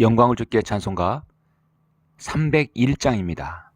영광을 주께 찬송가 301장입니다.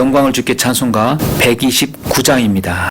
영광을 주께 찬송가 129장입니다.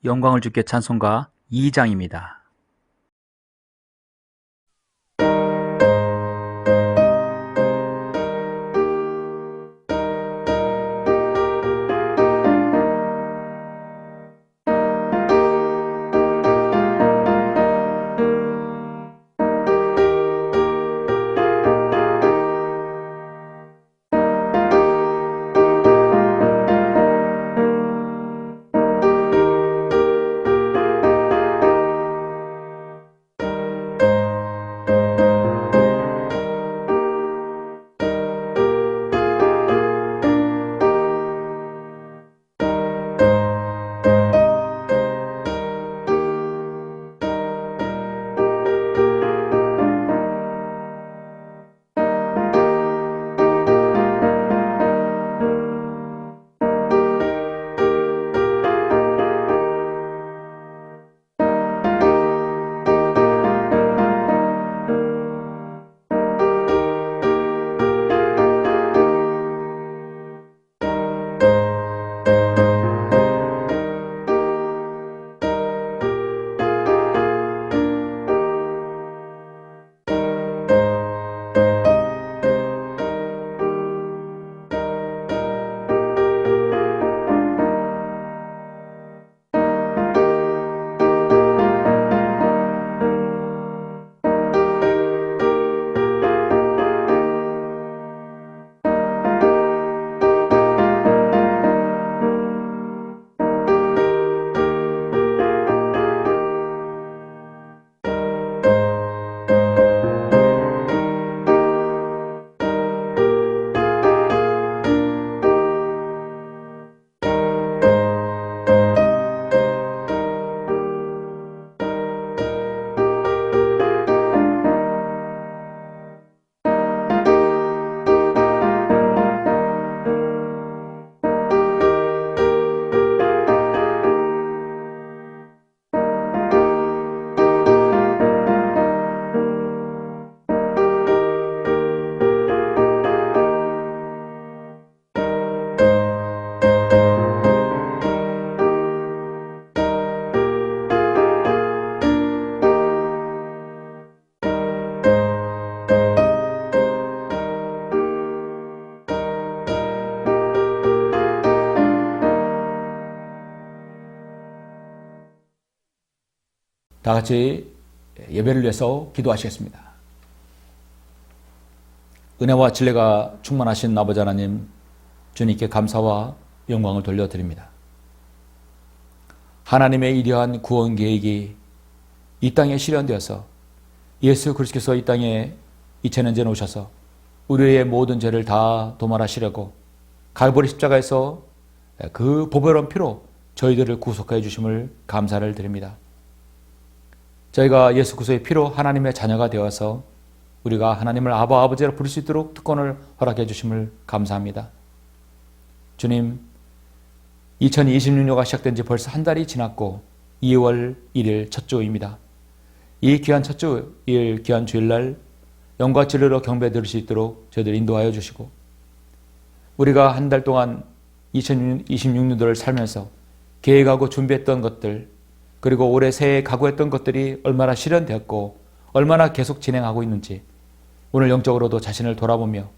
영광을 주께 찬송가 2장입니다. 다 같이 예배를 위해서 기도하시겠습니다. 은혜와 진리가 충만하신 아버지 하나님, 주님께 감사와 영광을 돌려드립니다. 하나님의 이러한 구원 계획이 이 땅에 실현되어서 예수 그리스도께서 이 땅에 2000년 전에 오셔서 우리의 모든 죄를 다 도말하시려고 갈보리 십자가에서 그 보배로운 피로 저희들을 구속하여 주심을 감사를 드립니다. 저희가 예수 그리스도의 피로 하나님의 자녀가 되어서 우리가 하나님을 아바 아버지라 부를 수 있도록 특권을 허락해 주심을 감사합니다. 주님, 2026년가 시작된 지 벌써 한 달이 지났고 2월 1일 첫 주입니다. 이 귀한 첫 주일, 귀한 주일날 영과 진리로 경배 드릴 수 있도록 저희들 인도하여 주시고, 우리가 한 달 동안 2026년도를 살면서 계획하고 준비했던 것들, 그리고 올해 새해에 각오했던 것들이 얼마나 실현되었고 얼마나 계속 진행하고 있는지 오늘 영적으로도 자신을 돌아보며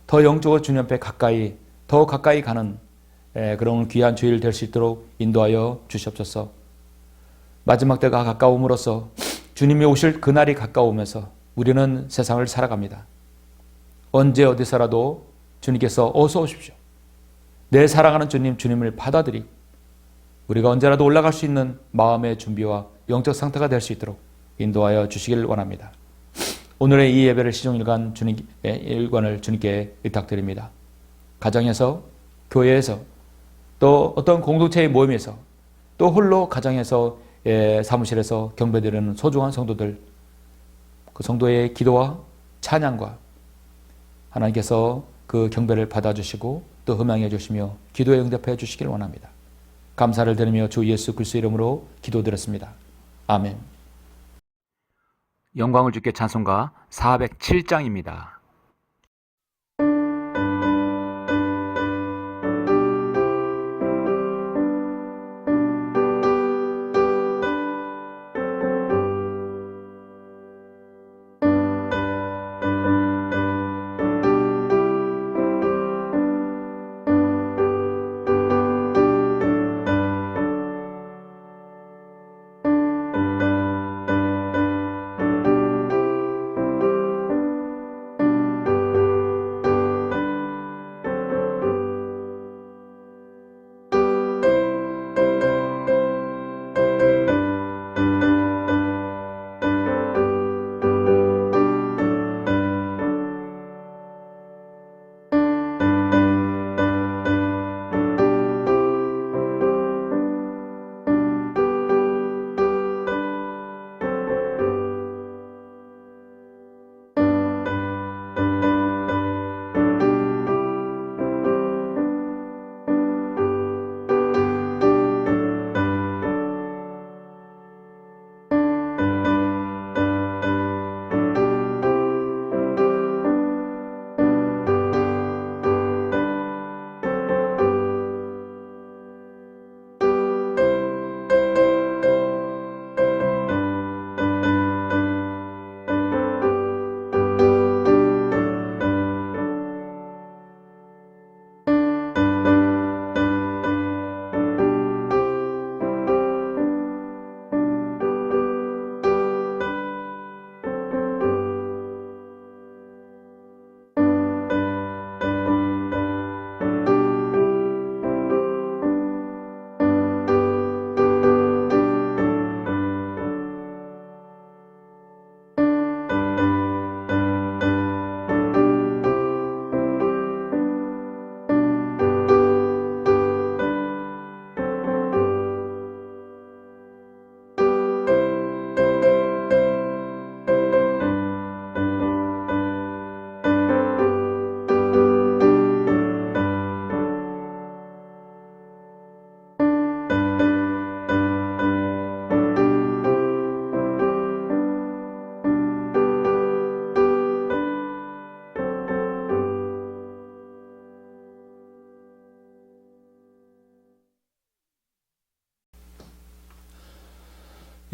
더 영적으로 주님 앞에 더 가까이 가는 그런 귀한 주일 될 수 있도록 인도하여 주시옵소서. 마지막 때가 가까움으로써 주님이 오실 그날이 가까우면서 우리는 세상을 살아갑니다. 언제 어디서라도 주님께서 어서 오십시오. 내 사랑하는 주님을 받아들이고 우리가 언제라도 올라갈 수 있는 마음의 준비와 영적 상태가 될 수 있도록 인도하여 주시길 원합니다. 오늘의 이 예배를 시종일관 일관을 주님께 의탁드립니다. 가정에서, 교회에서, 또 어떤 공동체의 모임에서, 또 홀로 가정에서, 사무실에서 경배드리는 소중한 성도들, 그 성도의 기도와 찬양과 하나님께서 그 경배를 받아주시고 또 흠양해 주시며 기도에 응답해 주시길 원합니다. 감사를 드리며 주 예수 그리스도 이름으로 기도드렸습니다. 아멘. 영광을 주께 찬송가 407장입니다.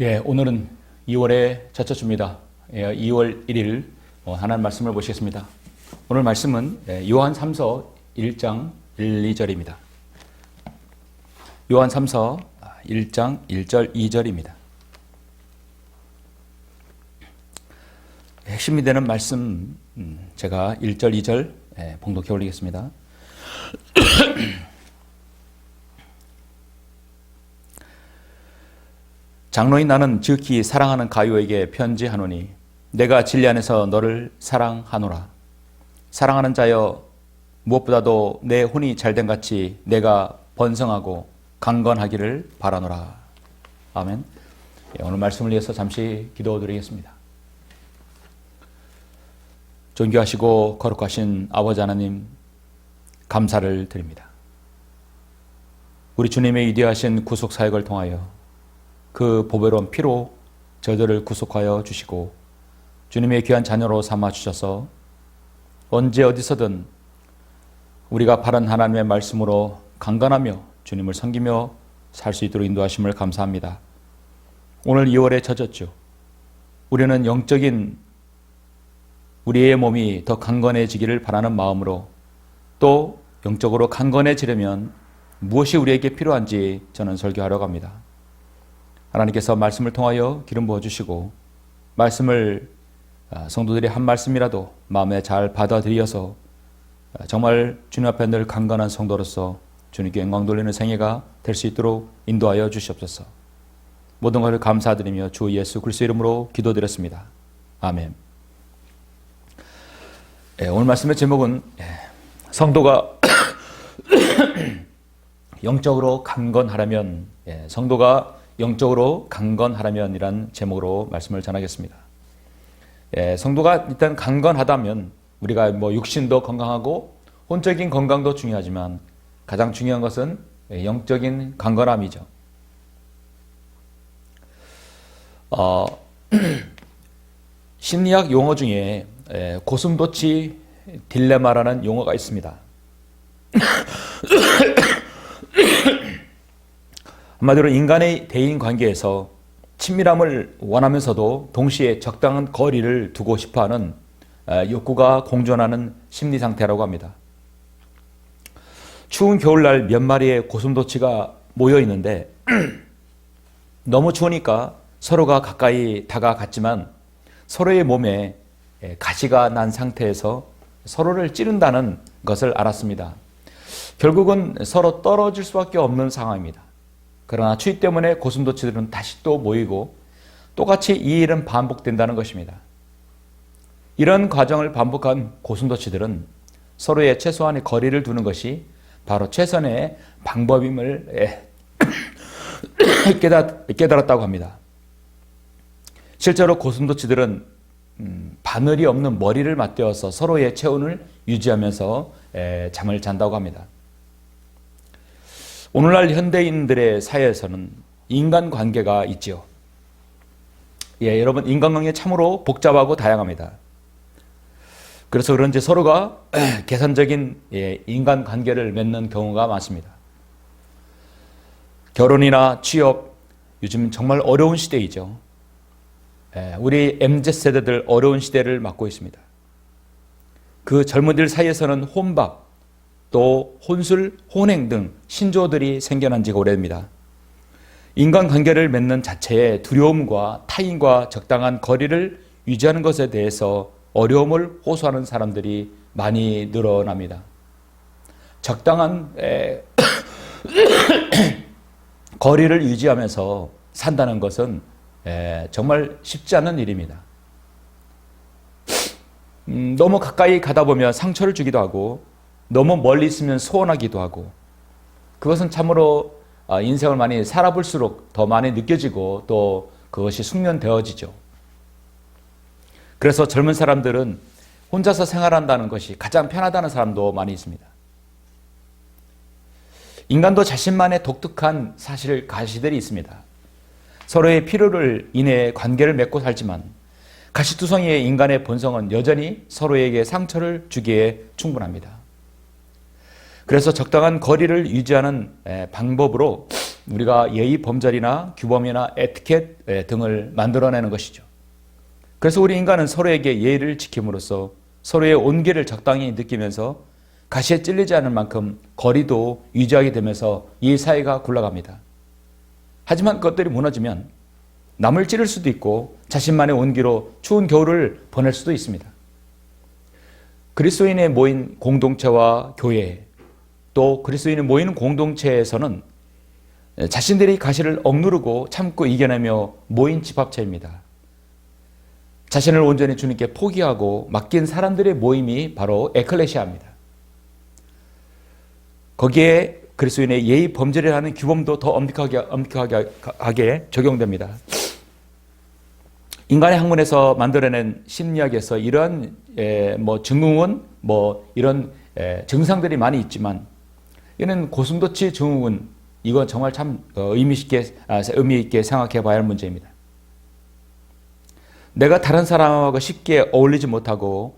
예, 오늘은 2월의 첫째 주입니다. 2월 1일 하나님 말씀을 보시겠습니다. 오늘 말씀은 요한 3서 1장 1, 2절입니다. 요한 3서 1장 1절 2절입니다. 핵심이 되는 말씀 제가 1절 2절 봉독해 올리겠습니다. 장로인 나는 지극히 사랑하는 가요에게 편지하노니 내가 진리 안에서 너를 사랑하노라. 사랑하는 자여, 무엇보다도 내 혼이 잘된 같이 내가 번성하고 강건하기를 바라노라. 아멘. 오늘 말씀을 위해서 잠시 기도드리겠습니다. 존귀하시고 거룩하신 아버지 하나님, 감사를 드립니다. 우리 주님의 위대하신 구속 사역을 통하여 그 보배로운 피로 저희들을 구속하여 주시고 주님의 귀한 자녀로 삼아 주셔서 언제 어디서든 우리가 바른 하나님의 말씀으로 강건하며 주님을 섬기며 살 수 있도록 인도하심을 감사합니다. 오늘 2월의 첫째 주, 우리는 영적인 우리의 몸이 더 강건해지기를 바라는 마음으로, 또 영적으로 강건해지려면 무엇이 우리에게 필요한지 저는 설교하려고 합니다. 하나님께서 말씀을 통하여 기름 부어주시고 말씀을 성도들이 한 말씀이라도 마음에 잘 받아들여서 정말 주님 앞에 늘 강건한 성도로서 주님께 영광 돌리는 생애가 될 수 있도록 인도하여 주시옵소서. 모든 것을 감사드리며 주 예수 그리스도 이름으로 기도드렸습니다. 아멘. 오늘 말씀의 제목은 성도가 영적으로 강건하려면, 성도가 영적으로 강건하려면이란 제목으로 말씀을 전하겠습니다. 성도가 일단 강건하다면 우리가 육신도 건강하고 혼적인 건강도 중요하지만 가장 중요한 것은 영적인 강건함이죠. 심리학 용어 중에 고슴도치 딜레마라는 용어가 있습니다. 한마디로 인간의 대인 관계에서 친밀함을 원하면서도 동시에 적당한 거리를 두고 싶어하는 욕구가 공존하는 심리 상태라고 합니다. 추운 겨울날 몇 마리의 고슴도치가 모여 있는데 너무 추우니까 서로가 가까이 다가갔지만 서로의 몸에 가시가 난 상태에서 서로를 찌른다는 것을 알았습니다. 결국은 서로 떨어질 수밖에 없는 상황입니다. 그러나 추위 때문에 고슴도치들은 다시 또 모이고 똑같이 이 일은 반복된다는 것입니다. 이런 과정을 반복한 고슴도치들은 서로의 최소한의 거리를 두는 것이 바로 최선의 방법임을 깨달았다고 합니다. 실제로 고슴도치들은 바늘이 없는 머리를 맞대어서 서로의 체온을 유지하면서 잠을 잔다고 합니다. 오늘날 현대인들의 사회에서는 인간관계가 있지요. 여러분, 인간관계 참으로 복잡하고 다양합니다. 그래서 그런지 서로가 계산적인 인간관계를 맺는 경우가 많습니다. 결혼이나 취업, 요즘 정말 어려운 시대이죠. 우리 MZ세대들 어려운 시대를 맞고 있습니다. 그 젊은이들 사이에서는 혼밥, 또 혼술, 혼행 등 신조어들이 생겨난 지가 오래됩니다. 인간관계를 맺는 자체에 두려움과 타인과 적당한 거리를 유지하는 것에 대해서 어려움을 호소하는 사람들이 많이 늘어납니다. 적당한 거리를 유지하면서 산다는 것은 정말 쉽지 않은 일입니다. 너무 가까이 가다 보면 상처를 주기도 하고 너무 멀리 있으면 소원하기도 하고, 그것은 참으로 인생을 많이 살아볼수록 더 많이 느껴지고 또 그것이 숙련되어지죠. 그래서 젊은 사람들은 혼자서 생활한다는 것이 가장 편하다는 사람도 많이 있습니다. 인간도 자신만의 독특한 가시들이 있습니다. 서로의 필요를 인해 관계를 맺고 살지만 가시투성이의 인간의 본성은 여전히 서로에게 상처를 주기에 충분합니다. 그래서 적당한 거리를 유지하는 방법으로 우리가 예의 범절이나 규범이나 에티켓 등을 만들어내는 것이죠. 그래서 우리 인간은 서로에게 예의를 지킴으로써 서로의 온기를 적당히 느끼면서 가시에 찔리지 않을 만큼 거리도 유지하게 되면서 이 사이가 굴러갑니다. 하지만 그것들이 무너지면 남을 찌를 수도 있고 자신만의 온기로 추운 겨울을 보낼 수도 있습니다. 그리스도인의 모인 공동체와 교회, 또 그리스도인이 모이는 공동체에서는 자신들이 가시를 억누르고 참고 이겨내며 모인 집합체입니다. 자신을 온전히 주님께 포기하고 맡긴 사람들의 모임이 바로 에클레시아입니다. 거기에 그리스도인의 예의 범절이라는 규범도 더 엄격하게 적용됩니다. 인간의 학문에서 만들어낸 심리학에서 이러한 증후군, 이런 증상들이 많이 있지만 이는 고슴도치 증후군, 이건 정말 참 의미 있게 생각해 봐야 할 문제입니다. 내가 다른 사람하고 쉽게 어울리지 못하고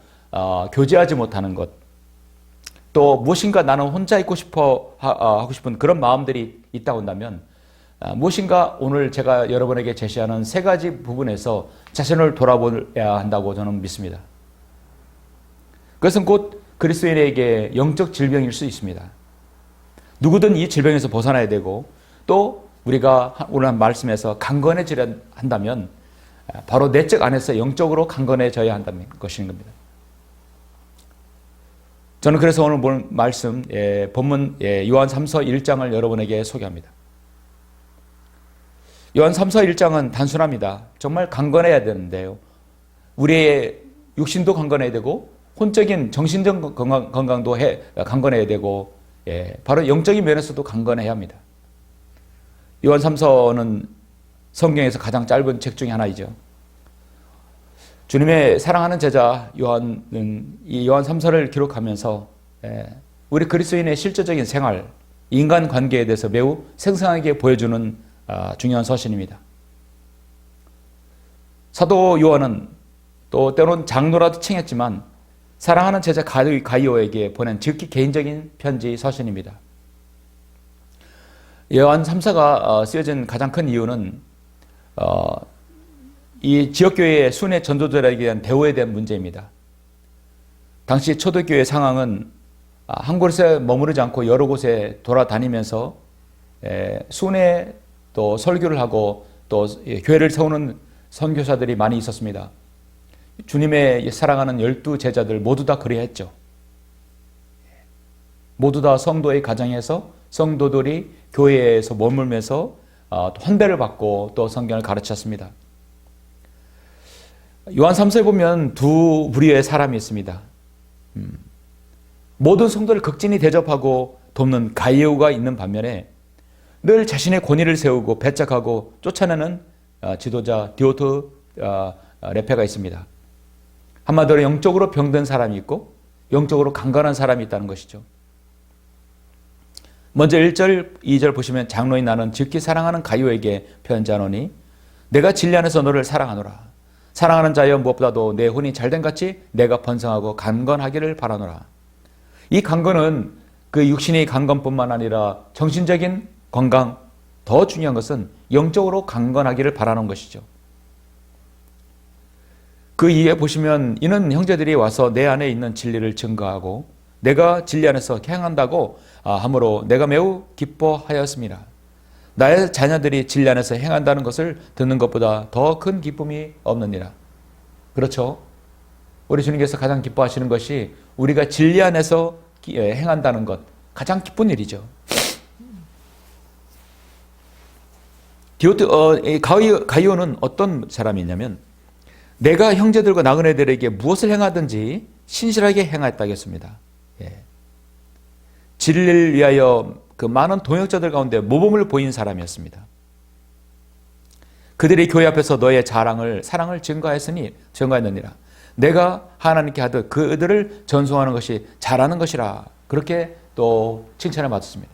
교제하지 못하는 것, 또 무엇인가 나는 혼자 있고 싶어 하고 싶은 그런 마음들이 있다고 한다면 무엇인가 오늘 제가 여러분에게 제시하는 세 가지 부분에서 자신을 돌아보아야 한다고 저는 믿습니다. 그것은 곧 그리스도인에게 영적 질병일 수 있습니다. 누구든 이 질병에서 벗어나야 되고, 또 우리가 오늘 한 말씀에서 강건해지려 한다면 바로 내적 안에서 영적으로 강건해져야 한다는 것인 겁니다. 저는 그래서 오늘 본 말씀, 본문 요한 3서 1장을 여러분에게 소개합니다. 요한 3서 1장은 단순합니다. 정말 강건해야 되는데요. 우리의 육신도 강건해야 되고 혼적인 정신적 건강도 강건해야 되고 바로 영적인 면에서도 강건해야 합니다. 요한 3서는 성경에서 가장 짧은 책 중에 하나이죠. 주님의 사랑하는 제자 요한은 이 요한 3서를 기록하면서 우리 그리스도인의 실제적인 생활, 인간관계에 대해서 매우 생생하게 보여주는 중요한 서신입니다. 사도 요한은 또 때론 장로라도 칭했지만 사랑하는 제자 가이오에게 보낸 지극히 개인적인 편지 서신입니다. 요한 3서가 쓰여진 가장 큰 이유는 이 지역교회의 순회 전도자들에게 대한 대우에 대한 문제입니다. 당시 초대교회 상황은 한 곳에 머무르지 않고 여러 곳에 돌아다니면서 순회 또 설교를 하고 또 교회를 세우는 선교사들이 많이 있었습니다. 주님의 사랑하는 12제자들 모두 다 그래야 했죠. 모두 다 성도의 가정에서 성도들이 교회에서 머물면서 헌배를 받고 또 성경을 가르쳤습니다. 요한 3서에 보면 두 부류의 사람이 있습니다. 모든 성도를 극진히 대접하고 돕는 가이오가 있는 반면에 늘 자신의 권위를 세우고 배척하고 쫓아내는 지도자 디오트 레페가 있습니다. 한마디로 영적으로 병든 사람이 있고 영적으로 강건한 사람이 있다는 것이죠. 먼저 1절, 2절 보시면 장로인 나는 지극히 사랑하는 가이오에게 편지하노니 내가 진리 안에서 너를 사랑하노라. 사랑하는 자여 무엇보다도 내 혼이 잘된 같이 내가 번성하고 강건하기를 바라노라. 이 강건은 그 육신의 강건뿐만 아니라 정신적인 건강, 더 중요한 것은 영적으로 강건하기를 바라는 것이죠. 그 이에 보시면 이는 형제들이 와서 내 안에 있는 진리를 증거하고 내가 진리 안에서 행한다고 하므로 내가 매우 기뻐하였습니다. 나의 자녀들이 진리 안에서 행한다는 것을 듣는 것보다 더 큰 기쁨이 없느니라. 그렇죠? 우리 주님께서 가장 기뻐하시는 것이 우리가 진리 안에서 행한다는 것, 가장 기쁜 일이죠. 가이오는 어떤 사람이냐면 내가 형제들과 나그네들에게 무엇을 행하든지 신실하게 행하였다겠습니다. 진리를 위하여 그 많은 동역자들 가운데 모범을 보인 사람이었습니다. 그들이 교회 앞에서 너의 사랑을 증거했느니라. 내가 하나님께 하듯 그들을 전송하는 것이 잘하는 것이라. 그렇게 또 칭찬을 받았습니다.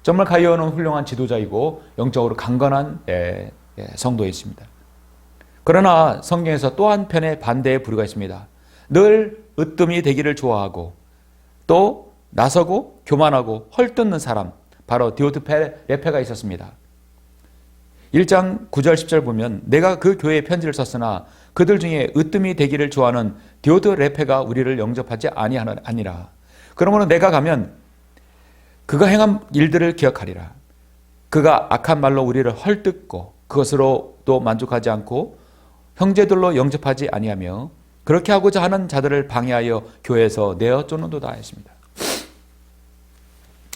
정말 가이오는 훌륭한 지도자이고 영적으로 강건한 성도였습니다. 그러나 성경에서 또 한편의 반대의 부류가 있습니다. 늘 으뜸이 되기를 좋아하고 또 나서고 교만하고 헐뜯는 사람, 바로 디오트레페가 있었습니다. 1장 9절 10절 보면 내가 그 교회에 편지를 썼으나 그들 중에 으뜸이 되기를 좋아하는 디오드레페가 우리를 영접하지 아니하니라. 그러므로 내가 가면 그가 행한 일들을 기억하리라. 그가 악한 말로 우리를 헐뜯고 그것으로 또 만족하지 않고 형제들로 영접하지 아니하며 그렇게 하고자 하는 자들을 방해하여 교회에서 내어 쫓는도다 했습니다.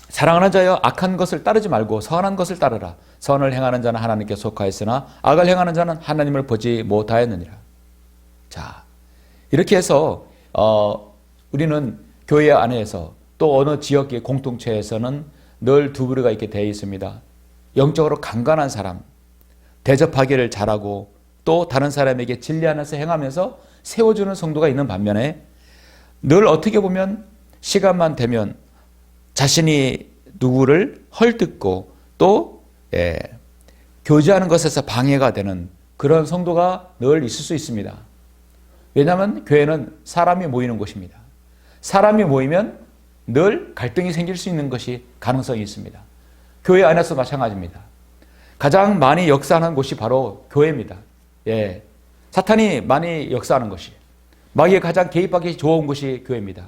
사랑하는 자여, 악한 것을 따르지 말고 선한 것을 따르라. 선을 행하는 자는 하나님께 속하였으나 악을 행하는 자는 하나님을 보지 못하였느니라. 자, 이렇게 해서 우리는 교회 안에서 또 어느 지역의 공동체에서는 늘 두 부류가 있게 되어 있습니다. 영적으로 강건한 사람, 대접하기를 잘하고 또 다른 사람에게 진리 안에서 행하면서 세워주는 성도가 있는 반면에 늘 어떻게 보면 시간만 되면 자신이 누구를 헐뜯고 또 교제하는 것에서 방해가 되는 그런 성도가 늘 있을 수 있습니다. 왜냐하면 교회는 사람이 모이는 곳입니다. 사람이 모이면 늘 갈등이 생길 수 있는 것이 가능성이 있습니다. 교회 안에서 마찬가지입니다. 가장 많이 역사하는 곳이 바로 교회입니다. 사탄이 많이 역사하는 것이, 마귀에 가장 개입하기 좋은 곳이 교회입니다.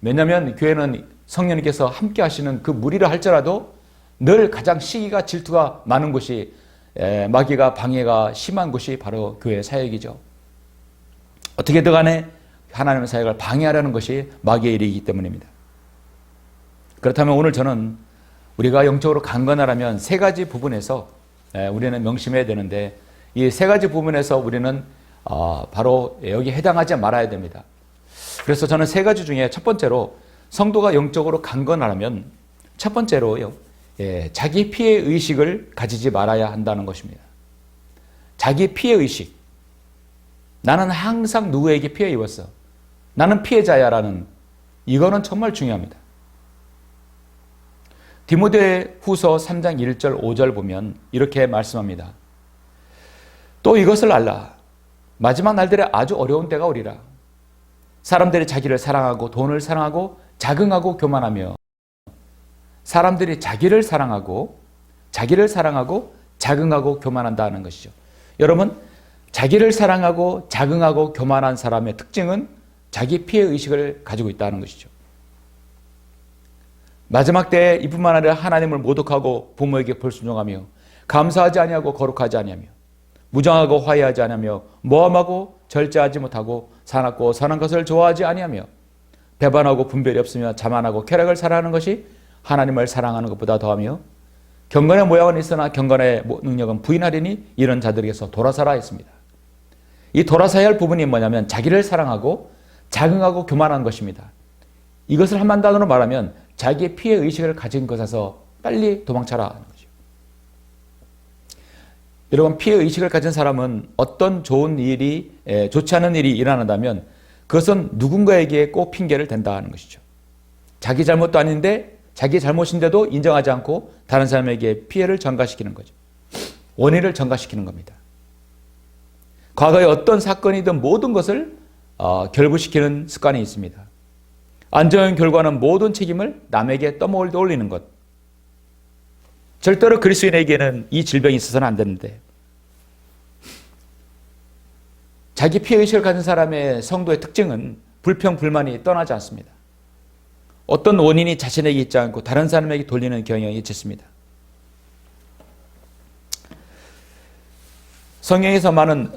왜냐하면 교회는 성령님께서 함께 하시는 그 무리를 할지라도 늘 가장 시기가 질투가 많은 곳이, 마귀가 방해가 심한 곳이 바로 교회 사역이죠. 어떻게든 간에 하나님의 사역을 방해하려는 것이 마귀의 일이기 때문입니다. 그렇다면 오늘 저는 우리가 영적으로 강건하려면 세 가지 부분에서 우리는 명심해야 되는데, 이 세 가지 부분에서 우리는 바로 여기 해당하지 말아야 됩니다. 그래서 저는 세 가지 중에 첫 번째로 성도가 영적으로 강건하려면 첫 번째로요, 자기 피해 의식을 가지지 말아야 한다는 것입니다. 자기 피해 의식. 나는 항상 누구에게 피해 입었어. 나는 피해자야라는, 이거는 정말 중요합니다. 디모데 후서 3장 1절 5절 보면 이렇게 말씀합니다. 또 이것을 알라. 마지막 날들에 아주 어려운 때가 오리라. 사람들이 자기를 사랑하고 돈을 사랑하고 자긍하고 교만하며, 사람들이 자기를 사랑하고 자긍하고 교만한다는 것이죠. 여러분, 자기를 사랑하고 자긍하고 교만한 사람의 특징은 자기 피해 의식을 가지고 있다는 것이죠. 마지막 때에 이뿐만 아니라 하나님을 모독하고 부모에게 불순종하며 감사하지 아니하고 거룩하지 아니하며 무장하고 화해하지 아니하며 모함하고 절제하지 못하고 사납고 선한 것을 좋아하지 아니하며 배반하고 분별이 없으며 자만하고 쾌락을 사랑하는 것이 하나님을 사랑하는 것보다 더하며 경건의 모양은 있으나 경건의 능력은 부인하리니 이런 자들에게서 돌아서라 했습니다. 이 돌아서야 할 부분이 뭐냐면 자기를 사랑하고 자긍하고 교만한 것입니다. 이것을 한마디 단어로 말하면 자기의 피해 의식을 가진 것에서 빨리 도망쳐라 하는 거죠. 여러분, 피해 의식을 가진 사람은 어떤 좋은 일이, 좋지 않은 일이 일어난다면 그것은 누군가에게 꼭 핑계를 댄다는 것이죠. 자기 잘못도 아닌데 자기 잘못인데도 인정하지 않고 다른 사람에게 피해를 전가시키는 거죠. 원인을 전가시키는 겁니다. 과거에 어떤 사건이든 모든 것을 결부시키는 습관이 있습니다. 안 좋은 결과는 모든 책임을 남에게 떠올리는 것. 절대로 그리스도인에게는 이 질병이 있어서는 안 되는데, 자기 피해의식을 가진 사람의 성도의 특징은 불평, 불만이 떠나지 않습니다. 어떤 원인이 자신에게 있지 않고 다른 사람에게 돌리는 경향이 짙습니다. 성경에서 많은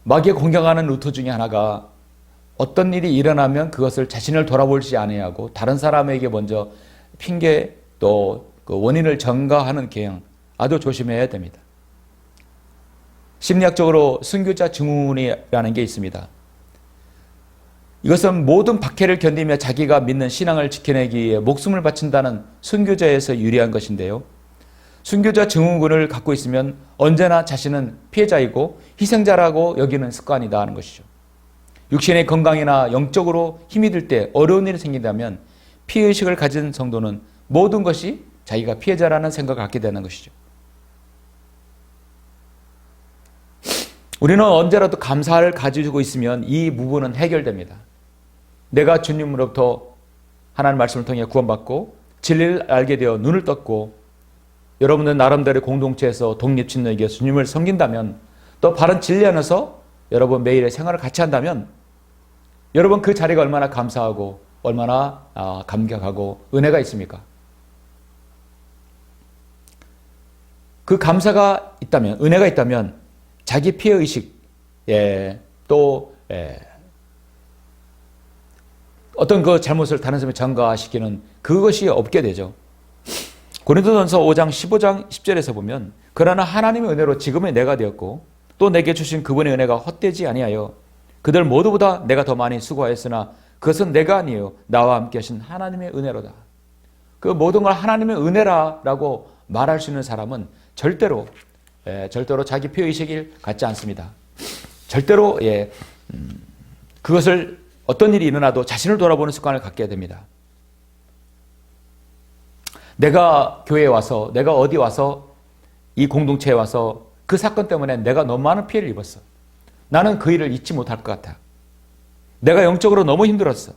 마귀에 공격하는 루트 중에 하나가 어떤 일이 일어나면 그것을 자신을 돌아보지 아니하고 다른 사람에게 먼저 핑계 또 그 원인을 전가하는 경향, 아주 조심해야 됩니다. 심리학적으로 순교자 증후군이라는 게 있습니다. 이것은 모든 박해를 견디며 자기가 믿는 신앙을 지켜내기 위해 목숨을 바친다는 순교자에서 유래한 것인데요. 순교자 증후군을 갖고 있으면 언제나 자신은 피해자이고 희생자라고 여기는 습관이다 하는 것이죠. 육신의 건강이나 영적으로 힘이 들 때 어려운 일이 생긴다면 피해의식을 가진 성도는 모든 것이 자기가 피해자라는 생각을 갖게 되는 것이죠. 우리는 언제라도 감사를 가지고 있으면 이 부분은 해결됩니다. 내가 주님으로부터 하나님 말씀을 통해 구원받고 진리를 알게 되어 눈을 떴고 여러분들 나름대로 공동체에서 독립침례에게 주님을 섬긴다면 또 바른 진리 안에서 여러분 매일의 생활을 같이 한다면 여러분 그 자리가 얼마나 감사하고 얼마나 감격하고 은혜가 있습니까? 그 감사가 있다면, 은혜가 있다면 자기 피해의식, 또 어떤 그 잘못을 다른 사람이 전가시키는 그것이 없게 되죠. 고린도전서 5장 15장 10절에서 보면 그러나 하나님의 은혜로 지금의 내가 되었고 또 내게 주신 그분의 은혜가 헛되지 아니하여 그들 모두보다 내가 더 많이 수고하였으나 그것은 내가 아니에요. 나와 함께 하신 하나님의 은혜로다. 그 모든 걸 하나님의 은혜라고 말할 수 있는 사람은 절대로 자기 피해의식을 갖지 않습니다. 절대로 그것을 어떤 일이 일어나도 자신을 돌아보는 습관을 갖게 됩니다. 내가 교회에 와서, 내가 어디 와서, 이 공동체에 와서 그 사건 때문에 내가 너무 많은 피해를 입었어. 나는 그 일을 잊지 못할 것 같아. 내가 영적으로 너무 힘들었어.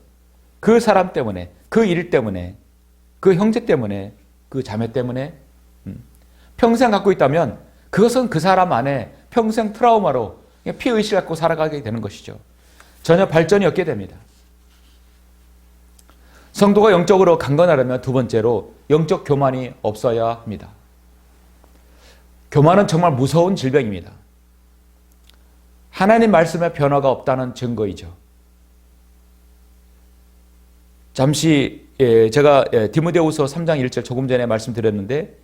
그 사람 때문에, 그 일 때문에, 그 형제 때문에, 그 자매 때문에 평생 갖고 있다면 그것은 그 사람 안에 평생 트라우마로 피해의식을 갖고 살아가게 되는 것이죠. 전혀 발전이 없게 됩니다. 성도가 영적으로 강건하려면 두 번째로 영적 교만이 없어야 합니다. 교만은 정말 무서운 질병입니다. 하나님 말씀에 변화가 없다는 증거이죠. 잠시 제가 디모데후서 3장 1절 조금 전에 말씀드렸는데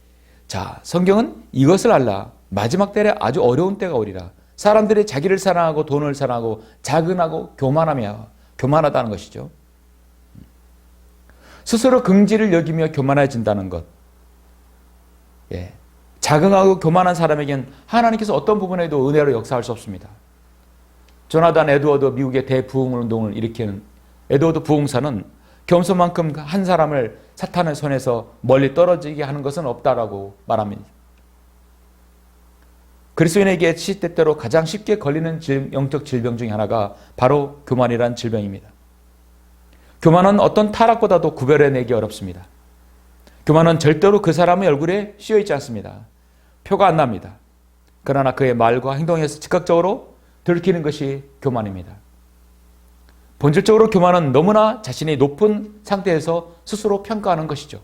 자, 성경은 이것을 알라. 마지막 때에 아주 어려운 때가 오리라. 사람들이 자기를 사랑하고 돈을 사랑하고 자근하고 교만하다는 것이죠. 스스로 긍지를 여기며 교만해진다는 것. 자긍하고 교만한 사람에겐 하나님께서 어떤 부분에도 은혜로 역사할 수 없습니다. 조나단 에드워드 미국의 대부흥운동을 일으키는 에드워드 부흥사는 겸손만큼 한 사람을 사탄의 손에서 멀리 떨어지게 하는 것은 없다라고 말합니다. 그리스도인에게 시대때로 가장 쉽게 걸리는 영적 질병 중에 하나가 바로 교만이란 질병입니다. 교만은 어떤 타락보다도 구별해내기 어렵습니다. 교만은 절대로 그 사람의 얼굴에 씌어있지 않습니다. 표가 안 납니다. 그러나 그의 말과 행동에서 즉각적으로 들키는 것이 교만입니다. 본질적으로 교만은 너무나 자신이 높은 상태에서 스스로 평가하는 것이죠.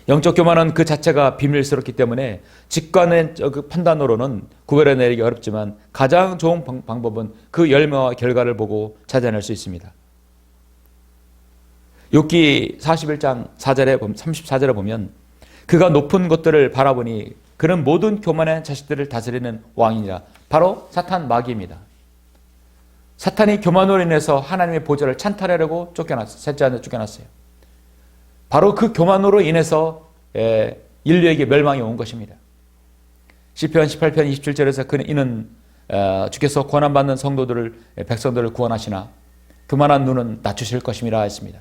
영적 교만은 그 자체가 비밀스럽기 때문에 직관의 판단으로는 구별해내기 어렵지만 가장 좋은 방법은 그 열매와 결과를 보고 찾아낼 수 있습니다. 욥기 41장 34절에 보면 그가 높은 것들을 바라보니 그는 모든 교만의 자식들을 다스리는 왕이니라. 바로 사탄 마귀입니다. 사탄이 교만으로 인해서 하나님의 보좌를 찬탈하려고 셋째 안에 쫓겨났어요. 바로 그 교만으로 인해서 인류에게 멸망이 온 것입니다. 시편 18편 27절에서 이는 주께서 고난받는 백성들을 구원하시나 교만한 눈은 낮추실 것임이라 했습니다.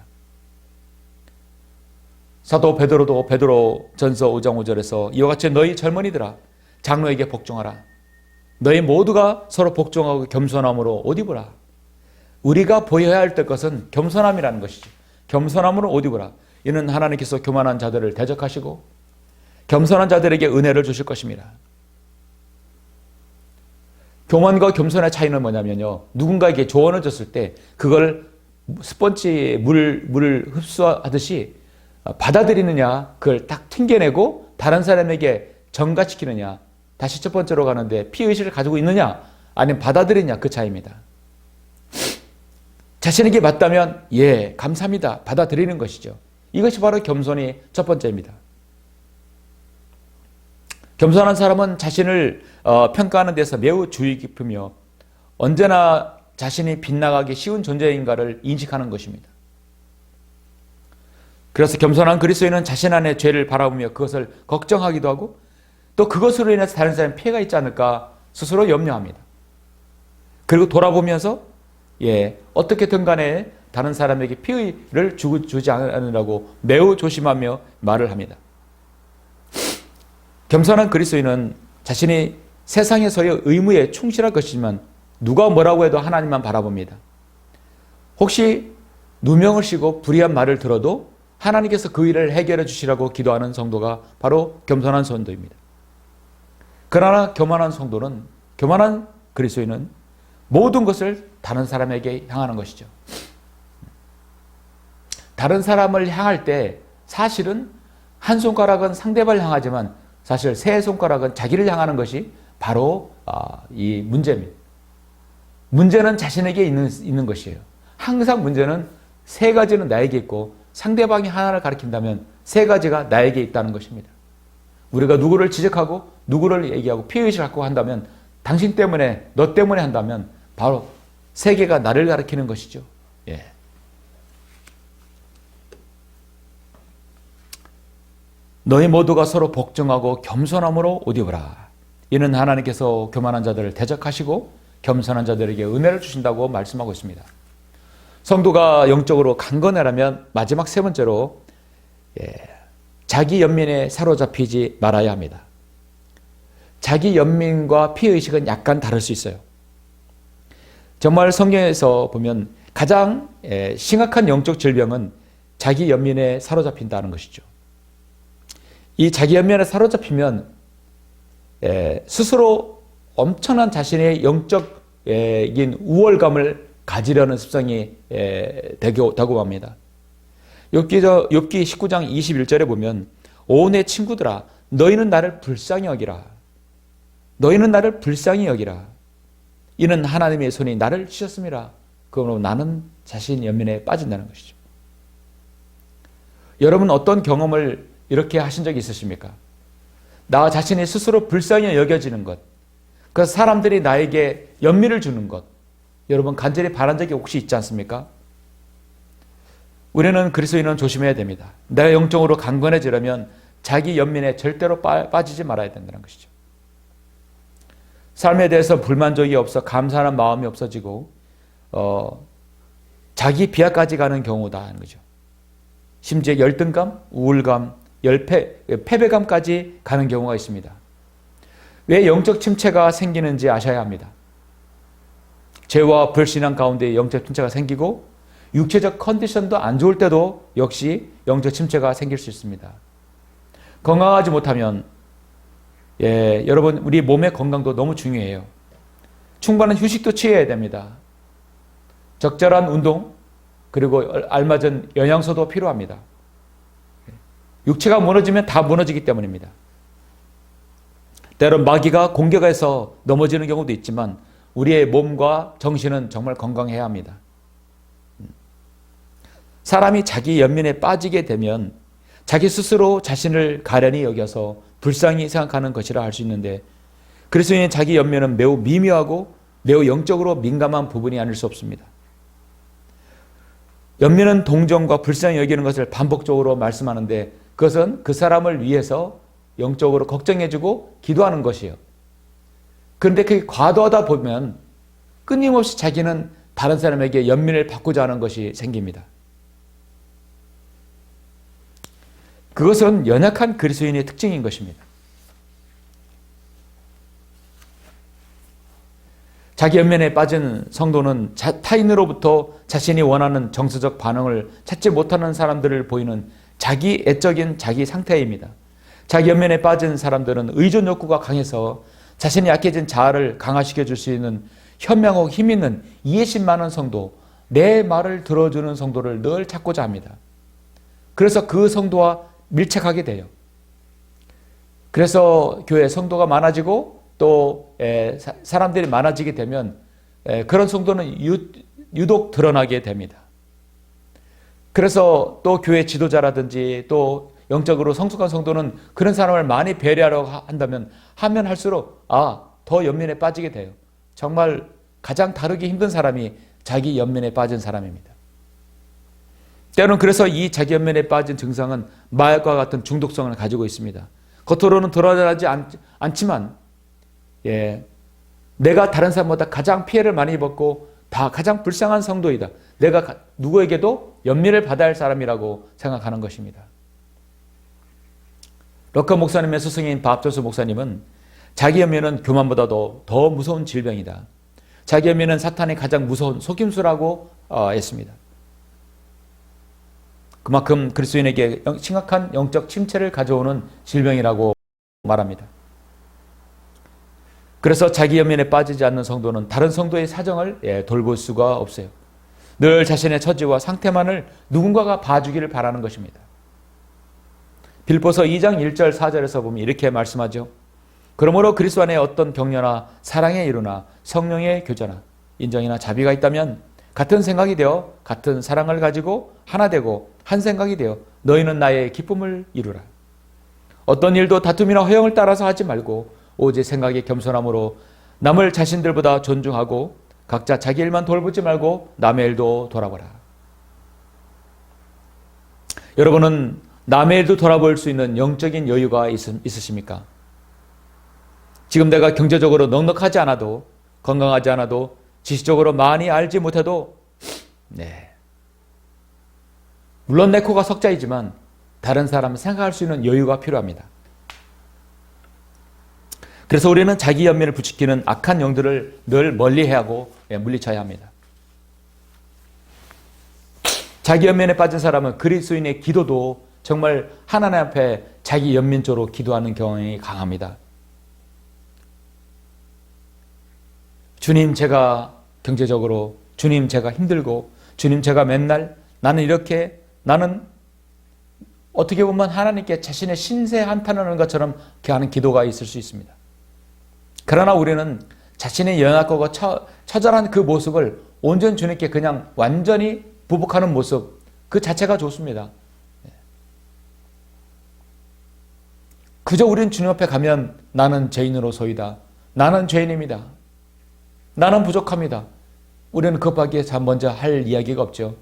사도 베드로도 베드로전서 5장 5절에서 이와 같이 너희 젊은이들아 장로에게 복종하라. 너희 모두가 서로 복종하고 겸손함으로 옷 입으라. 우리가 보여야 할 것은 겸손함이라는 것이죠. 겸손함으로 옷 입으라. 이는 하나님께서 교만한 자들을 대적하시고 겸손한 자들에게 은혜를 주실 것입니다. 교만과 겸손의 차이는 뭐냐면요. 누군가에게 조언을 줬을 때 그걸 스펀지 물을 흡수하듯이 받아들이느냐, 그걸 딱 튕겨내고 다른 사람에게 전가시키느냐, 다시 첫 번째로 가는데 피의식을 가지고 있느냐, 아니면 받아들이느냐, 그 차이입니다. 자신에게 맞다면 감사합니다. 받아들이는 것이죠. 이것이 바로 겸손이 첫 번째입니다. 겸손한 사람은 자신을 평가하는 데서 매우 주의 깊으며 언제나 자신이 빗나가기 쉬운 존재인가를 인식하는 것입니다. 그래서 겸손한 그리스도인은 자신 안에 죄를 바라보며 그것을 걱정하기도 하고 또 그것으로 인해서 다른 사람에 피해가 있지 않을까 스스로 염려합니다. 그리고 돌아보면서 어떻게든 간에 다른 사람에게 피해를 주지 않으려고 매우 조심하며 말을 합니다. 겸손한 그리스도인은 자신이 세상에서의 의무에 충실할 것이지만 누가 뭐라고 해도 하나님만 바라봅니다. 혹시 누명을 씌고 불의한 말을 들어도 하나님께서 그 일을 해결해 주시라고 기도하는 성도가 바로 겸손한 성도입니다. 그러나 교만한 그리스도인은 모든 것을 다른 사람에게 향하는 것이죠. 다른 사람을 향할 때 사실은 한 손가락은 상대방을 향하지만 사실 세 손가락은 자기를 향하는 것이 바로 이 문제입니다. 문제는 자신에게 있는 것이에요. 항상 문제는 세 가지는 나에게 있고 상대방이 하나를 가리킨다면 세 가지가 나에게 있다는 것입니다. 우리가 누구를 지적하고 누구를 얘기하고 피해의식을 갖고 한다면 당신 때문에 너 때문에 한다면 바로 세 개가 나를 가리키는 것이죠. 예. 너희 모두가 서로 복종하고 겸손함으로 옷 입으라. 이는 하나님께서 교만한 자들을 대적하시고 겸손한 자들에게 은혜를 주신다고 말씀하고 있습니다. 성도가 영적으로 강건하려면 마지막 세 번째로 자기 연민에 사로잡히지 말아야 합니다. 자기 연민과 피해의식은 약간 다를 수 있어요. 정말 성경에서 보면 가장 심각한 영적 질병은 자기 연민에 사로잡힌다는 것이죠. 이 자기 연민에 사로잡히면 스스로 엄청난 자신의 영적인 우월감을 가지려는 습성이 되고 합니다. 욥기 19장 21절에 보면 오 내 친구들아 너희는 나를 불쌍히 여기라. 너희는 나를 불쌍히 여기라. 이는 하나님의 손이 나를 치셨음이라. 그러므로 나는 자신 연민에 빠진다는 것이죠. 여러분 어떤 경험을 이렇게 하신 적이 있으십니까? 나 자신이 스스로 불쌍히 여겨지는 것, 그래서 사람들이 나에게 연민을 주는 것, 여러분 간절히 바란 적이 혹시 있지 않습니까? 우리는 그리스도인은 조심해야 됩니다. 내가 영적으로 강건해지려면 자기 연민에 절대로 빠지지 말아야 된다는 것이죠. 삶에 대해서 불만족이 없어 감사하는 마음이 없어지고 자기 비하까지 가는 경우다 하는 거죠. 심지어 열등감, 우울감, 패배감까지 가는 경우가 있습니다. 왜 영적 침체가 생기는지 아셔야 합니다. 죄와 불신앙 가운데 영적 침체가 생기고 육체적 컨디션도 안 좋을 때도 역시 영적 침체가 생길 수 있습니다. 건강하지 못하면 여러분 우리 몸의 건강도 너무 중요해요. 충분한 휴식도 취해야 됩니다. 적절한 운동 그리고 알맞은 영양소도 필요합니다. 육체가 무너지면 다 무너지기 때문입니다. 때론 마귀가 공격해서 넘어지는 경우도 있지만 우리의 몸과 정신은 정말 건강해야 합니다. 사람이 자기 연민에 빠지게 되면 자기 스스로 자신을 가련히 여겨서 불쌍히 생각하는 것이라 할 수 있는데 그리스도인의 자기 연민은 매우 미묘하고 매우 영적으로 민감한 부분이 아닐 수 없습니다. 연민은 동정과 불쌍히 여기는 것을 반복적으로 말씀하는데 그것은 그 사람을 위해서 영적으로 걱정해주고 기도하는 것이에요. 그런데 그게 과도하다 보면 끊임없이 자기는 다른 사람에게 연민을 받고자 하는 것이 생깁니다. 그것은 연약한 그리스도인의 특징인 것입니다. 자기 연민에 빠진 성도는 타인으로부터 자신이 원하는 정서적 반응을 찾지 못하는 사람들을 보이는 자기 애적인 자기 상태입니다. 자기 연민에 빠진 사람들은 의존 욕구가 강해서 자신이 약해진 자아를 강화시켜 줄 수 있는 현명하고 힘있는 이해심 많은 성도, 내 말을 들어주는 성도를 늘 찾고자 합니다. 그래서 그 성도와 밀착하게 돼요. 그래서 교회 성도가 많아지고 또 사람들이 많아지게 되면 그런 성도는 유독 드러나게 됩니다. 그래서 또 교회 지도자라든지 또 영적으로 성숙한 성도는 그런 사람을 많이 배려하려고 한다면 하면 할수록 더 연민에 빠지게 돼요. 정말 가장 다루기 힘든 사람이 자기 연민에 빠진 사람입니다. 때로는 그래서 이 자기 연민에 빠진 증상은 마약과 같은 중독성을 가지고 있습니다. 겉으로는 드러나지 않지만 내가 다른 사람보다 가장 피해를 많이 입었고 가장 불쌍한 성도이다. 내가 누구에게도 연민을 받아야 할 사람이라고 생각하는 것입니다. 럭커 목사님의 스승인 밥조수 목사님은 자기 연민은 교만보다도 더 무서운 질병이다. 자기 연민은 사탄이 가장 무서운 속임수라고 했습니다. 그만큼 그리스도인에게 심각한 영적 침체를 가져오는 질병이라고 말합니다. 그래서 자기 연민에 빠지지 않는 성도는 다른 성도의 사정을 돌볼 수가 없어요. 늘 자신의 처지와 상태만을 누군가가 봐주기를 바라는 것입니다. 빌립보서 2장 1절 4절에서 보면 이렇게 말씀하죠. 그러므로 그리스도 안에 어떤 격려나 사랑의 이루나 성령의 교제나 인정이나 자비가 있다면 같은 생각이 되어 같은 사랑을 가지고 하나 되고 한 생각이 되어 너희는 나의 기쁨을 이루라. 어떤 일도 다툼이나 허영을 따라서 하지 말고 오직 생각의 겸손함으로 남을 자신들보다 존중하고 각자 자기 일만 돌보지 말고 남의 일도 돌아보라. 여러분은 남의 일도 돌아볼 수 있는 영적인 여유가 있으십니까? 지금 내가 경제적으로 넉넉하지 않아도, 건강하지 않아도, 지식적으로 많이 알지 못해도 물론 내 코가 석자이지만 다른 사람을 생각할 수 있는 여유가 필요합니다. 그래서 우리는 자기 연민을 부추기는 악한 영들을 늘 멀리해야 하고 물리쳐야 합니다. 자기 연민에 빠진 사람은 그리스도인의 기도도 정말 하나님 앞에 자기 연민적으로 기도하는 경향이 강합니다. 주님, 제가 경제적으로, 주님, 제가 힘들고, 주님, 제가 맨날 나는 어떻게 보면 하나님께 자신의 신세 한탄하는 것처럼 하는 기도가 있을 수 있습니다. 그러나 우리는 자신의 연약하고 처절한 그 모습을 온전히 주님께 그냥 완전히 부복하는 모습, 그 자체가 좋습니다. 그저 우리는 주님 앞에 가면 나는 죄인으로소이다. 나는 죄인입니다. 나는 부족합니다. 우리는 그것밖에 먼저 할 이야기가 없죠.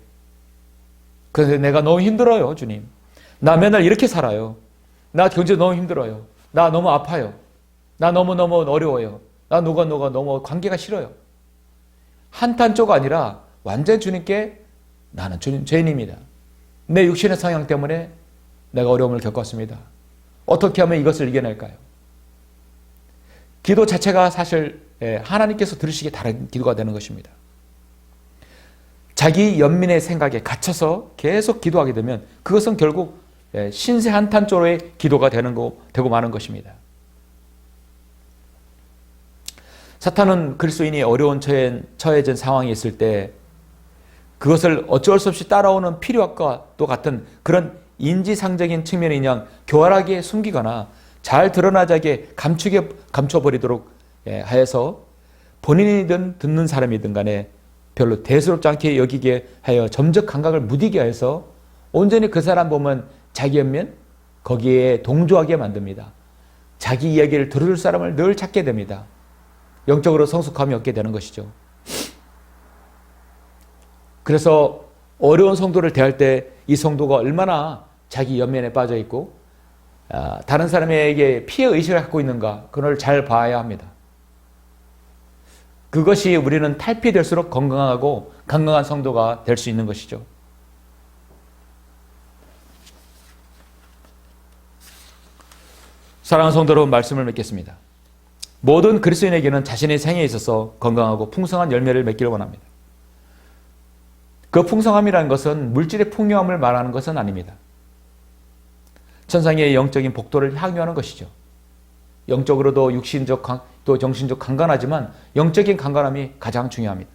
그래서 내가 너무 힘들어요, 주님. 나 맨날 이렇게 살아요. 나 경제 너무 힘들어요. 나 너무 아파요. 나 너무너무 어려워요. 나 누가 너무 관계가 싫어요. 한탄조가 아니라 완전 주님께 나는 주님 죄인입니다. 내 육신의 성향 때문에 내가 어려움을 겪었습니다. 어떻게 하면 이것을 이겨낼까요? 기도 자체가 사실 하나님께서 들으시기에 다른 기도가 되는 것입니다. 자기 연민의 생각에 갇혀서 계속 기도하게 되면 그것은 결국 신세 한탄조로의 기도가 되고 마는 것입니다. 사탄은 그리스도인이 어려운 처해진 상황에 있을 때 그것을 어쩔 수 없이 따라오는 필요과 또 같은 그런 인지상적인 측면이 그냥 교활하게 숨기거나 잘 드러나지 않게 감춰버리도록 하여서 본인이든 듣는 사람이든 간에 별로 대수롭지 않게 여기게 하여 점적 감각을 무디게 해서 온전히 그 사람 보면 자기 연민 거기에 동조하게 만듭니다. 자기 이야기를 들을 사람을 늘 찾게 됩니다. 영적으로 성숙함이 없게 되는 것이죠. 그래서 어려운 성도를 대할 때 이 성도가 얼마나 자기 연민에 빠져 있고 다른 사람에게 피해 의식을 갖고 있는가 그걸 잘 봐야 합니다. 그것이 우리는 탈피될수록 건강하고 강건한 성도가 될 수 있는 것이죠. 사랑하는 성도 여러분, 말씀을 맺겠습니다. 모든 그리스도인에게는 자신의 생에 있어서 건강하고 풍성한 열매를 맺기를 원합니다. 그 풍성함이라는 것은 물질의 풍요함을 말하는 것은 아닙니다. 천상의 영적인 복도를 향유하는 것이죠. 영적으로도 육신적 또 정신적 강건하지만 영적인 강건함이 가장 중요합니다.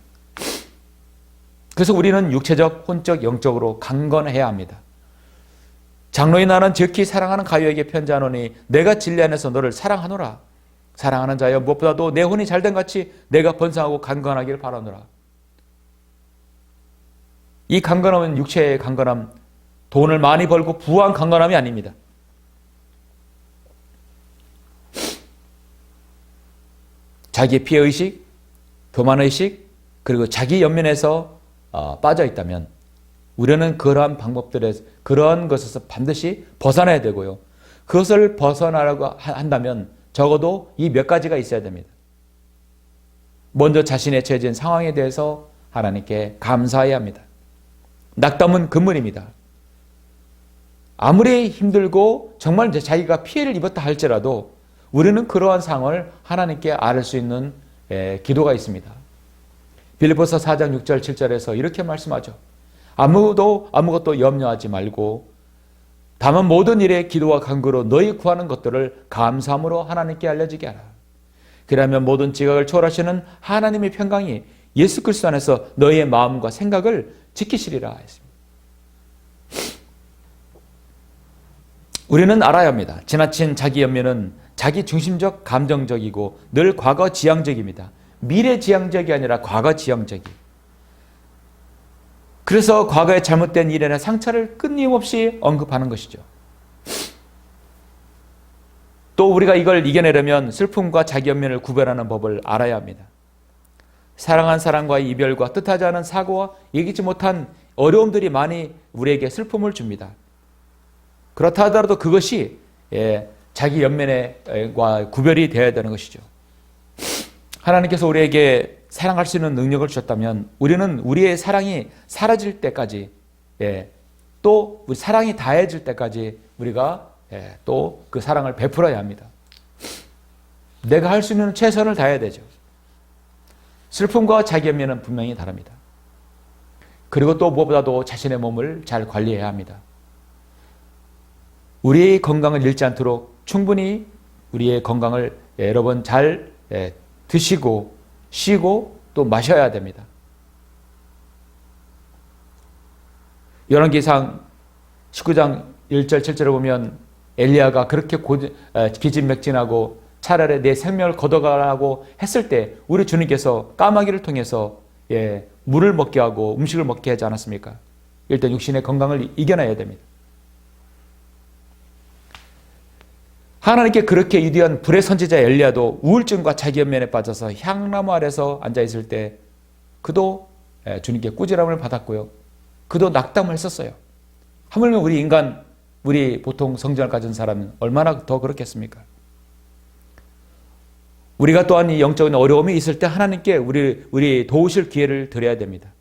그래서 우리는 육체적, 혼적, 영적으로 강건해야 합니다. 장로인 나는 즉히 사랑하는 가요에게 편지하노니 내가 진리 안에서 너를 사랑하노라. 사랑하는 자여 무엇보다도 내 혼이 잘된 같이 내가 번성하고 강건하기를 바라노라. 이 강건함은 육체의 강건함, 돈을 많이 벌고 부한 강건함이 아닙니다. 자기의 피해의식, 교만의식, 그리고 자기 연민에서 빠져 있다면 우리는 그러한 방법들에서 그러한 것에서 반드시 벗어나야 되고요. 그것을 벗어나려고 한다면 적어도 이 몇 가지가 있어야 됩니다. 먼저 자신의 처해진 상황에 대해서 하나님께 감사해야 합니다. 낙담은 금물입니다. 아무리 힘들고 정말 자기가 피해를 입었다 할지라도 우리는 그러한 상황을 하나님께 아뢰 수 있는 기도가 있습니다. 빌립보서 4장 6절 7절에서 이렇게 말씀하죠. 아무것도 염려하지 말고 다만 모든 일에 기도와 간구로 너희 구하는 것들을 감사함으로 하나님께 알려지게 하라. 그러면 모든 지각을 초월하시는 하나님의 평강이 예수 그리스도 안에서 너희의 마음과 생각을 지키시리라 했습니다. 우리는 알아야 합니다. 지나친 자기 연민은 자기 중심적, 감정적이고 늘 과거 지향적입니다. 미래 지향적이 아니라 과거 지향적이. 그래서 과거의 잘못된 일이나 상처를 끊임없이 언급하는 것이죠. 또 우리가 이걸 이겨내려면 슬픔과 자기 연민을 구별하는 법을 알아야 합니다. 사랑한 사람과의 이별과 뜻하지 않은 사고와 예기치 못한 어려움들이 많이 우리에게 슬픔을 줍니다. 그렇다 하더라도 그것이 자기 연민과 구별이 되어야 되는 것이죠. 하나님께서 우리에게 사랑할 수 있는 능력을 주셨다면 우리는 우리의 사랑이 사라질 때까지 또 우리 사랑이 다해질 때까지 우리가 또 그 사랑을 베풀어야 합니다. 내가 할 수 있는 최선을 다해야 되죠. 슬픔과 자기 연민은 분명히 다릅니다. 그리고 또 무엇보다도 자신의 몸을 잘 관리해야 합니다. 우리의 건강을 잃지 않도록 충분히 우리의 건강을 여러 번 잘 드시고 쉬고 또 마셔야 됩니다. 열왕기상 19장 1절 7절을 보면 엘리야가 그렇게 기진맥진하고 차라리 내 생명을 걷어가라고 했을 때 우리 주님께서 까마귀를 통해서 물을 먹게 하고 음식을 먹게 하지 않았습니까? 일단 육신의 건강을 이겨내야 됩니다. 하나님께 그렇게 위대한 불의 선지자 엘리야도 우울증과 자기 연민에 빠져서 향나무 아래서 앉아있을 때 그도 주님께 꾸지람을 받았고요. 그도 낙담을 했었어요. 하물며 우리 보통 성전을 가진 사람은 얼마나 더 그렇겠습니까? 우리가 또한 이 영적인 어려움이 있을 때 하나님께 우리 도우실 기회를 드려야 됩니다.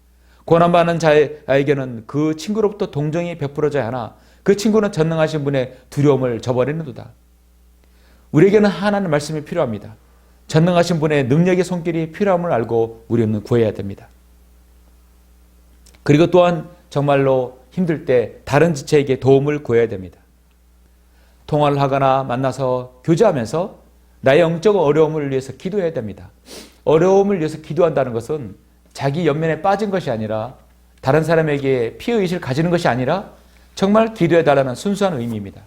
고난받는 자에게는 그 친구로부터 동정이 베풀어져야 하나 그 친구는 전능하신 분의 두려움을 저버리는도다. 우리에게는 하나님의 말씀이 필요합니다. 전능하신 분의 능력의 손길이 필요함을 알고 우리는 구해야 됩니다. 그리고 또한 정말로 힘들 때 다른 지체에게 도움을 구해야 됩니다. 통화를 하거나 만나서 교제하면서 나의 영적 어려움을 위해서 기도해야 됩니다. 어려움을 위해서 기도한다는 것은 자기 연민에 빠진 것이 아니라 다른 사람에게 피해의식을 가지는 것이 아니라 정말 기도해달라는 순수한 의미입니다.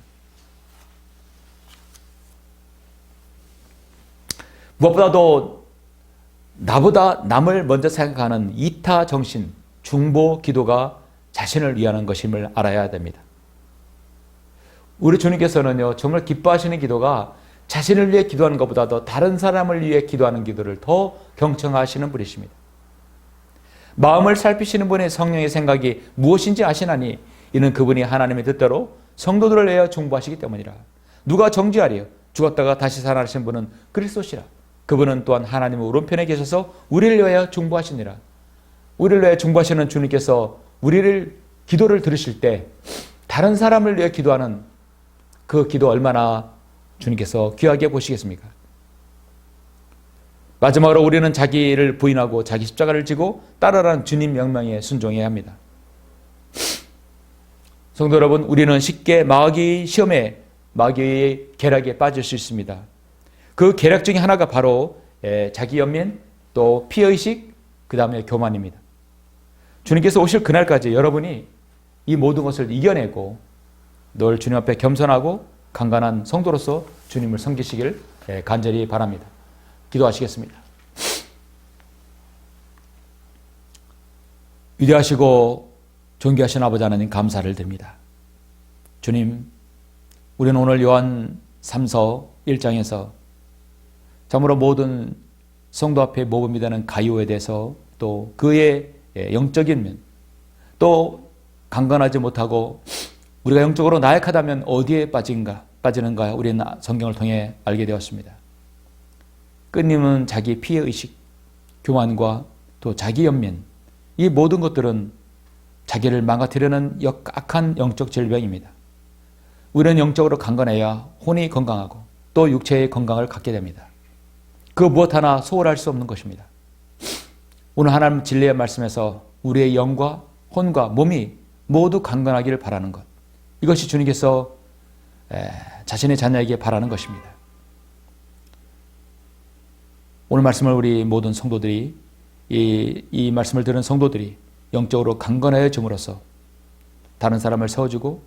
무엇보다도 나보다 남을 먼저 생각하는 이타 정신, 중보 기도가 자신을 위하는 것임을 알아야 됩니다. 우리 주님께서는요, 정말 기뻐하시는 기도가 자신을 위해 기도하는 것보다도 다른 사람을 위해 기도하는 기도를 더 경청하시는 분이십니다. 마음을 살피시는 분의 성령의 생각이 무엇인지 아시나니 이는 그분이 하나님의 뜻대로 성도들을 내어 중보하시기 때문이라. 누가 정죄하리요? 죽었다가 다시 살아나신 분은 그리스도시라. 그분은 또한 하나님의 오른편에 계셔서 우리를 위하여 중보하시니라. 우리를 위하여 중보하시는 주님께서 우리를 기도를 들으실 때 다른 사람을 위해 기도하는 그 기도 얼마나 주님께서 귀하게 보시겠습니까? 마지막으로 우리는 자기를 부인하고 자기 십자가를 지고 따르라는 주님 명령에 순종해야 합니다. 성도 여러분, 우리는 쉽게 마귀의 시험에 마귀의 계략에 빠질 수 있습니다. 그 계략 중에 하나가 바로 자기 연민, 또 피해의식, 그 다음에 교만입니다. 주님께서 오실 그날까지 여러분이 이 모든 것을 이겨내고 늘 주님 앞에 겸손하고 강건한 성도로서 주님을 섬기시길 간절히 바랍니다. 기도하시겠습니다. 위대하시고 존귀하신 아버지 하나님 감사를 드립니다. 주님, 우리는 오늘 요한 3서 1장에서 참으로 모든 성도 앞에 모범이 되는 가이오에 대해서 또 그의 영적인 면, 또 강건하지 못하고 우리가 영적으로 나약하다면 어디에 빠지는가 우리는 성경을 통해 알게 되었습니다. 끊임은 자기 피해의식, 교만과 또 자기 연민, 이 모든 것들은 자기를 망가뜨리는 악한 영적 질병입니다. 우리는 영적으로 강건해야 혼이 건강하고 또 육체의 건강을 갖게 됩니다. 그 무엇 하나 소홀할 수 없는 것입니다. 오늘 하나님 진리의 말씀에서 우리의 영과 혼과 몸이 모두 강건하기를 바라는 것. 이것이 주님께서 자신의 자녀에게 바라는 것입니다. 오늘 말씀을 우리 모든 성도들이 이 말씀을 들은 성도들이 영적으로 강건해짐으로써 다른 사람을 세워주고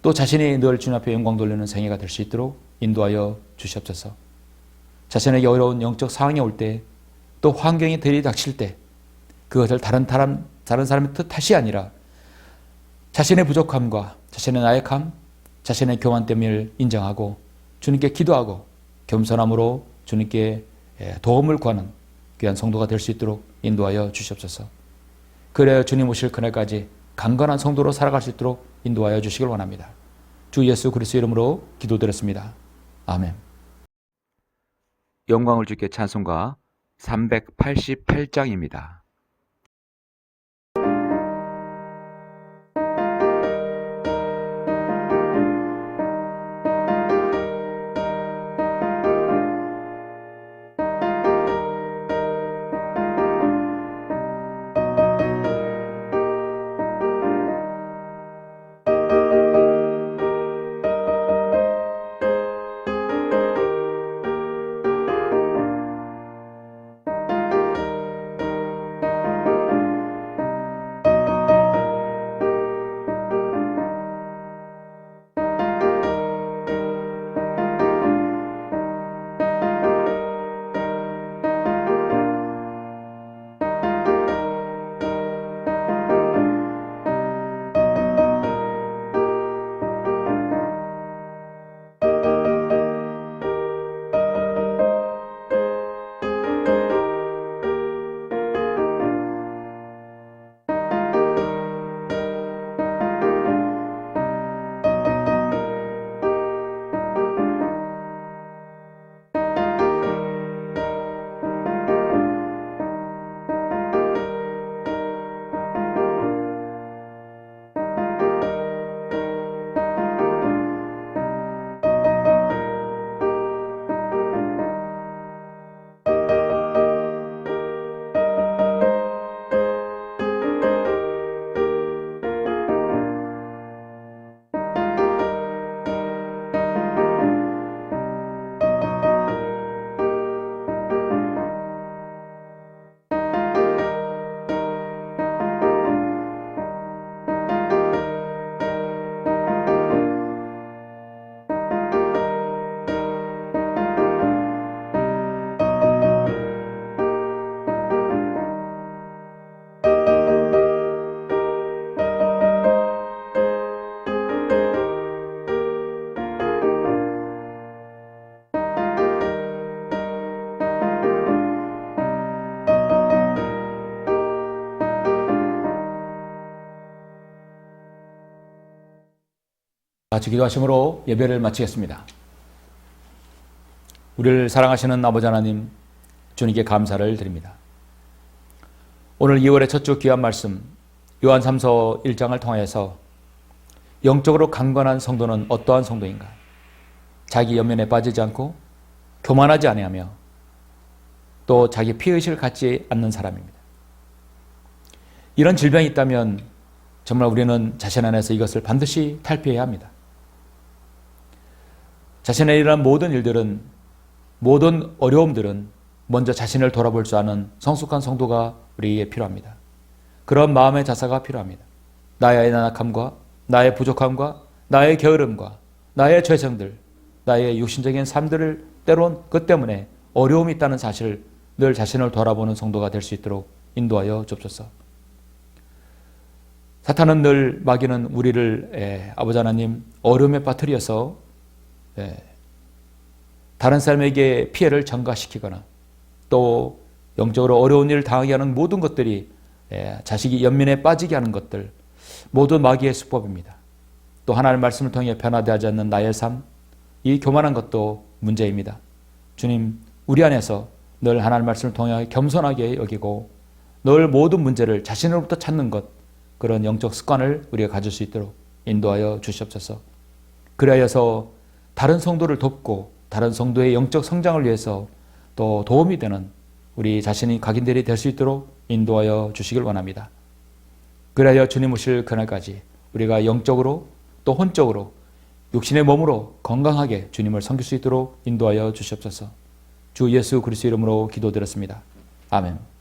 또 자신이 늘 주님 앞에 영광 돌리는 생애가 될 수 있도록 인도하여 주시옵소서. 자신에게 어려운 영적 상황이 올 때 또 환경이 들이닥칠 때 그것을 다른 사람의 탓이 아니라 자신의 부족함과 자신의 나약함, 자신의 교만됨을 인정하고 주님께 기도하고 겸손함으로 주님께 도움을 구하는 귀한 성도가 될 수 있도록 인도하여 주시옵소서. 그래야 주님 오실 그날까지 강건한 성도로 살아갈 수 있도록 인도하여 주시길 원합니다. 주 예수 그리스도 이름으로 기도드렸습니다. 아멘. 영광을 주께 찬송가 388장입니다. 같이 기도하심으로 예배를 마치겠습니다. 우리를 사랑하시는 아버지 하나님, 주님께 감사를 드립니다. 오늘 2월의 첫 주 귀한 말씀 요한 3서 1장을 통해서 영적으로 강건한 성도는 어떠한 성도인가? 자기 연면에 빠지지 않고 교만하지 아니하며 또 자기 피의식을 갖지 않는 사람입니다. 이런 질병이 있다면 정말 우리는 자신 안에서 이것을 반드시 탈피해야 합니다. 자신의 일어난 모든 일들은, 모든 어려움들은 먼저 자신을 돌아볼 줄 아는 성숙한 성도가 우리에게 필요합니다. 그런 마음의 자세가 필요합니다. 나의 나약함과 나의 부족함과 나의 게으름과 나의 죄성들, 나의 육신적인 삶들을 때론 그 때문에 어려움이 있다는 사실을 늘 자신을 돌아보는 성도가 될 수 있도록 인도하여 주옵소서. 사탄은 늘 마귀는 우리를 아버지 하나님 어려움에 빠뜨려서 다른 사람에게 피해를 전가시키거나 또 영적으로 어려운 일을 당하게 하는 모든 것들이 자식이 연민에 빠지게 하는 것들 모두 마귀의 수법입니다. 또 하나님의 말씀을 통해 변화되지 않는 나의 삶, 이 교만한 것도 문제입니다. 주님, 우리 안에서 늘 하나님의 말씀을 통해 겸손하게 여기고 늘 모든 문제를 자신으로부터 찾는 것, 그런 영적 습관을 우리가 가질 수 있도록 인도하여 주시옵소서. 그리하여서 다른 성도를 돕고 다른 성도의 영적 성장을 위해서 또 도움이 되는 우리 자신이 각인들이 될 수 있도록 인도하여 주시길 원합니다. 그래야 주님 오실 그날까지 우리가 영적으로 또 혼적으로 육신의 몸으로 건강하게 주님을 섬길 수 있도록 인도하여 주시옵소서. 주 예수 그리스도 이름으로 기도드렸습니다. 아멘.